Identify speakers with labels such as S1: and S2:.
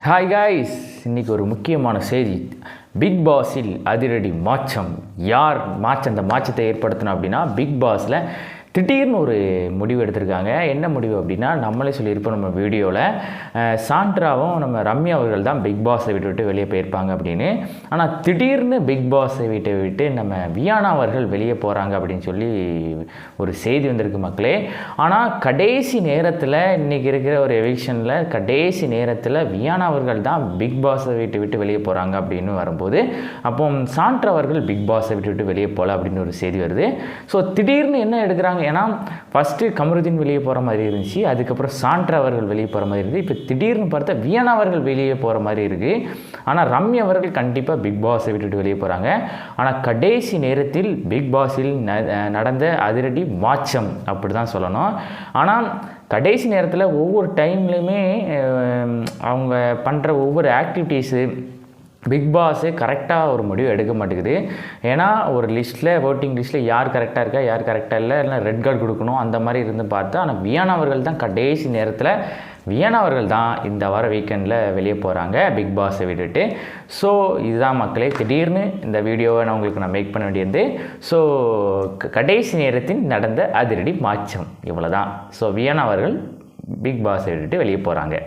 S1: Hi guys, இன்றைக்கி ஒரு முக்கியமான செய்தி. பிக் பாஸில் அதிரடி மாற்றம். யார் அந்த மாற்றத்தை ஏற்படுத்தணும் அப்படின்னா, பிக் பாஸில் திடீர்னு ஒரு முடிவு எடுத்திருக்காங்க. என்ன முடிவு அப்படின்னா, நம்மளே சொல்லியிருப்போம் நம்ம வீடியோவில், சாண்ட்ராவும் நம்ம ரம்யா அவர்கள் தான் பிக் பாஸை விட்டு வெளியே போயிருப்பாங்க அப்படின்னு. ஆனால் திடீர்னு பிக் பாஸை விட்டு நம்ம வியானா அவர்கள் வெளியே போகிறாங்க அப்படின்னு சொல்லி ஒரு செய்தி வந்திருக்கு மக்களே. ஆனால் கடைசி நேரத்தில், இன்றைக்கி இருக்கிற ஒரு எவிக்ஷனில் கடைசி நேரத்தில் வியானா அவர்கள் தான் பிக் பாஸை விட்டு வெளியே போகிறாங்க அப்படின்னு வரும்போது, அப்போ சாண்ட்ரா அவர்கள் பிக் பாஸை விட்டு வெளியே போகல அப்படின்னு ஒரு செய்தி வருது. ஸோ திடீர்னு என்ன எடுக்கிறாங்க, ஏன்னா ஃபஸ்ட்டு கமருதீன் வெளியே போகிற மாதிரி இருந்துச்சு, அதுக்கப்புறம் சாண்ட்ரா அவர்கள் வெளியே போகிற மாதிரி இருக்குது, இப்போ திடீர்னு பார்த்தா வியானா அவர்கள் வெளியே போகிற மாதிரி இருக்குது. ஆனால் ரம்யா அவர்கள் கண்டிப்பாக பிக் பாஸை விட்டுட்டு வெளியே போகிறாங்க. ஆனால் கடைசி நேரத்தில் பிக் பாஸில் நடந்த அதிரடி மாற்றம் அப்படி தான் சொல்லணும். ஆனால் கடைசி நேரத்தில் ஒவ்வொரு டைம்லையுமே அவங்க பண்ணுற ஒவ்வொரு ஆக்டிவிட்டீஸு பிக் பாஸு கரெக்டாக ஒரு முடிவு எடுக்க மாட்டேங்குது. ஏன்னா ஒரு லிஸ்ட்டில், ஓட்டிங் லிஸ்ட்டில் யார் கரெக்டாக இருக்கா, யார் கரெக்டாக இல்லை ரெட் கார்டு கொடுக்கணும் அந்த மாதிரி இருந்து பார்த்தா, ஆனால் வியானா அவர்கள் தான் கடைசி நேரத்தில் வியானா அவர்கள் தான் இந்த வார வீக்கெண்டில் வெளியே போகிறாங்க பிக் பாஸை விட்டுட்டு. ஸோ இதுதான் மக்களே, திடீர்னு இந்த வீடியோவை நான் உங்களுக்கு மேக் பண்ண வேண்டியது. ஸோ கடைசி நேரத்தில் நடந்த அதிரடி மாற்றம் இவ்வளோ தான். ஸோ வியானா அவர்கள் பிக் பாஸை விட்டுட்டு வெளியே போகிறாங்க.